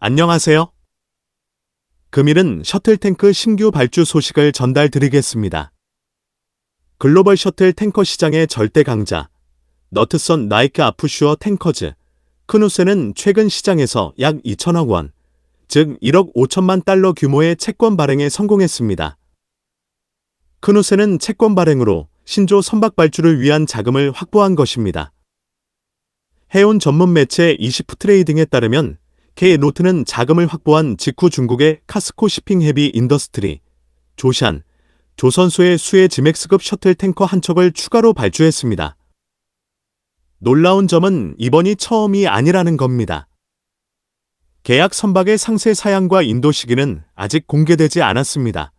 안녕하세요. 금일은 셔틀탱크 신규 발주 소식을 전달드리겠습니다. 글로벌 셔틀 탱커 시장의 절대 강자, 너트선 나이크 아프슈어 탱커즈, 크누센은 최근 시장에서 약 2천억 원, 즉 1억 5천만 달러 규모의 채권 발행에 성공했습니다. 크누센은 채권 발행으로 신조 선박 발주를 위한 자금을 확보한 것입니다. 해운 전문 매체 이시프트레이딩에 따르면 K-노트는 자금을 확보한 직후 중국의 카스코 시핑 헤비 인더스트리, 조샨, 조선소의 수에즈맥스급 셔틀 탱커 한 척을 추가로 발주했습니다. 놀라운 점은 이번이 처음이 아니라는 겁니다. 계약 선박의 상세 사양과 인도 시기는 아직 공개되지 않았습니다.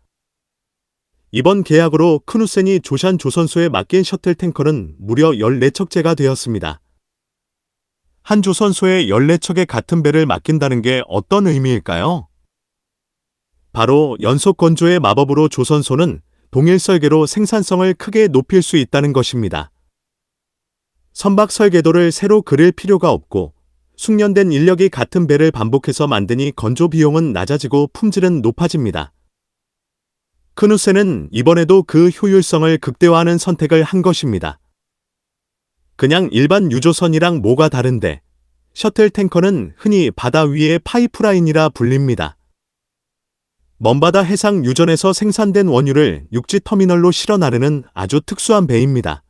이번 계약으로 크누센이 조샨 조선소에 맡긴 셔틀 탱커는 무려 14척째가 되었습니다. 한 조선소에 14척의 같은 배를 맡긴다는 게 어떤 의미일까요? 바로 연속 건조의 마법으로 조선소는 동일 설계로 생산성을 크게 높일 수 있다는 것입니다. 선박 설계도를 새로 그릴 필요가 없고 숙련된 인력이 같은 배를 반복해서 만드니 건조 비용은 낮아지고 품질은 높아집니다. 크누센은 이번에도 그 효율성을 극대화하는 선택을 한 것입니다. 그냥 일반 유조선이랑 뭐가 다른데, 셔틀 탱커는 흔히 바다 위의 파이프라인이라 불립니다. 먼바다 해상 유전에서 생산된 원유를 육지 터미널로 실어 나르는 아주 특수한 배입니다.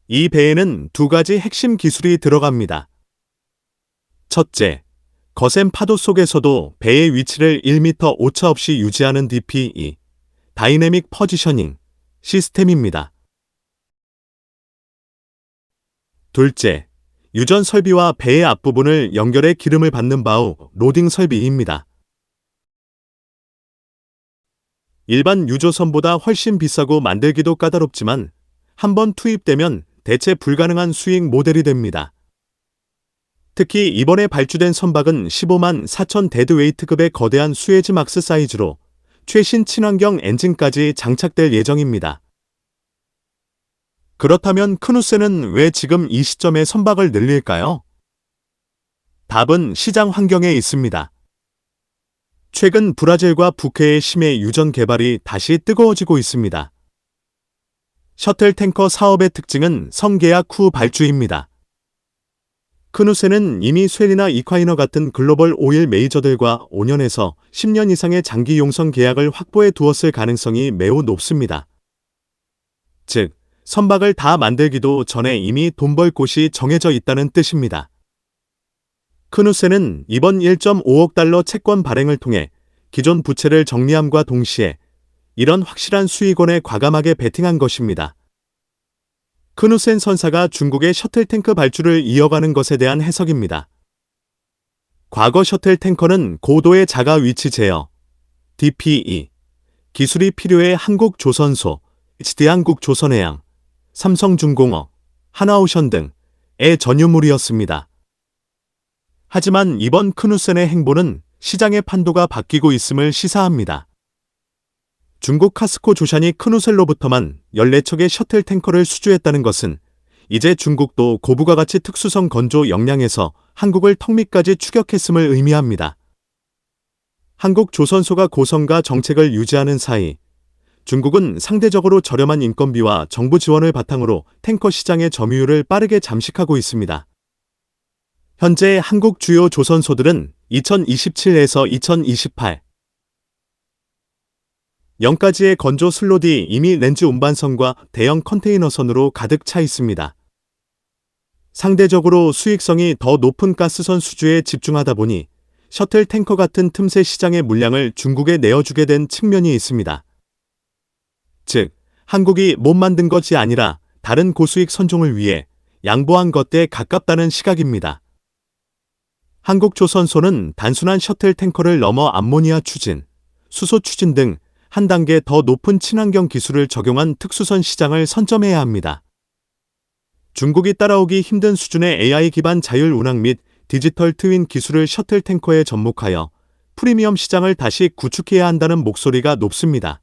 이 배에는 두 가지 핵심 기술이 들어갑니다. 첫째, 거센 파도 속에서도 배의 위치를 1m 오차 없이 유지하는 DPE, 다이내믹 포지셔닝 시스템입니다. 둘째, 유전 설비와 배의 앞부분을 연결해 기름을 받는 바우, 로딩 설비입니다. 일반 유조선보다 훨씬 비싸고 만들기도 까다롭지만 한번 투입되면 대체 불가능한 수익 모델이 됩니다. 특히 이번에 발주된 선박은 15만 4천 데드웨이트급의 거대한 수에즈막스 사이즈로 최신 친환경 엔진까지 장착될 예정입니다. 그렇다면 크누센은 왜 지금 이 시점에 선박을 늘릴까요? 답은 시장 환경에 있습니다. 최근 브라질과 북해의 심해 유전 개발이 다시 뜨거워지고 있습니다. 셔틀 탱커 사업의 특징은 성계약 후 발주입니다. 크누센은 이미 쉐리나 이콰이너 같은 글로벌 오일 메이저들과 5년에서 10년 이상의 장기 용선 계약을 확보해 두었을 가능성이 매우 높습니다. 즉, 선박을 다 만들기도 전에 이미 돈 벌 곳이 정해져 있다는 뜻입니다. 크누센은 이번 1.5억 달러 채권 발행을 통해 기존 부채를 정리함과 동시에 이런 확실한 수익원에 과감하게 베팅한 것입니다. 크누센 선사가 중국의 셔틀탱크 발주를 이어가는 것에 대한 해석입니다. 과거 셔틀탱커는 고도의 자가 위치 제어, DPE, 기술이 필요해 한국조선소, HD한국조선해양, 삼성중공업, 하나오션 등의 전유물이었습니다. 하지만 이번 크누센의 행보는 시장의 판도가 바뀌고 있음을 시사합니다. 중국 카스코 조샨이 크누센로부터만 14척의 셔틀 탱커를 수주했다는 것은 이제 중국도 고부가 가치 특수성 건조 역량에서 한국을 턱밑까지 추격했음을 의미합니다. 한국 조선소가 고성가 정책을 유지하는 사이 중국은 상대적으로 저렴한 인건비와 정부 지원을 바탕으로 탱커 시장의 점유율을 빠르게 잠식하고 있습니다. 현재 한국 주요 조선소들은 2027에서 2028 영까지의 건조 슬롯이 이미 렌즈 운반선과 대형 컨테이너선으로 가득 차 있습니다. 상대적으로 수익성이 더 높은 가스선 수주에 집중하다 보니 셔틀 탱커 같은 틈새 시장의 물량을 중국에 내어주게 된 측면이 있습니다. 즉, 한국이 못 만든 것이 아니라 다른 고수익 선종을 위해 양보한 것에 가깝다는 시각입니다. 한국조선소는 단순한 셔틀 탱커를 넘어 암모니아 추진, 수소 추진 등 한 단계 더 높은 친환경 기술을 적용한 특수선 시장을 선점해야 합니다. 중국이 따라오기 힘든 수준의 AI 기반 자율 운항 및 디지털 트윈 기술을 셔틀 탱커에 접목하여 프리미엄 시장을 다시 구축해야 한다는 목소리가 높습니다.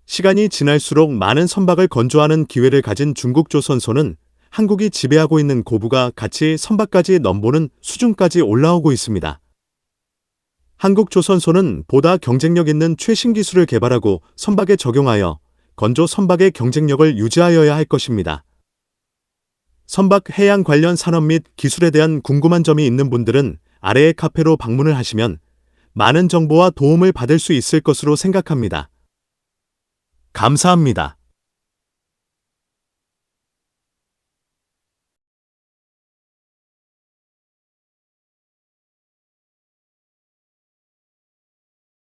시간이 지날수록 많은 선박을 건조하는 기회를 가진 중국 조선소는 한국이 지배하고 있는 고부가 가치 선박까지 넘보는 수준까지 올라오고 있습니다. 한국조선소는 보다 경쟁력 있는 최신 기술을 개발하고 선박에 적용하여 건조 선박의 경쟁력을 유지하여야 할 것입니다. 선박 해양 관련 산업 및 기술에 대한 궁금한 점이 있는 분들은 아래의 카페로 방문을 하시면 많은 정보와 도움을 받을 수 있을 것으로 생각합니다. 감사합니다.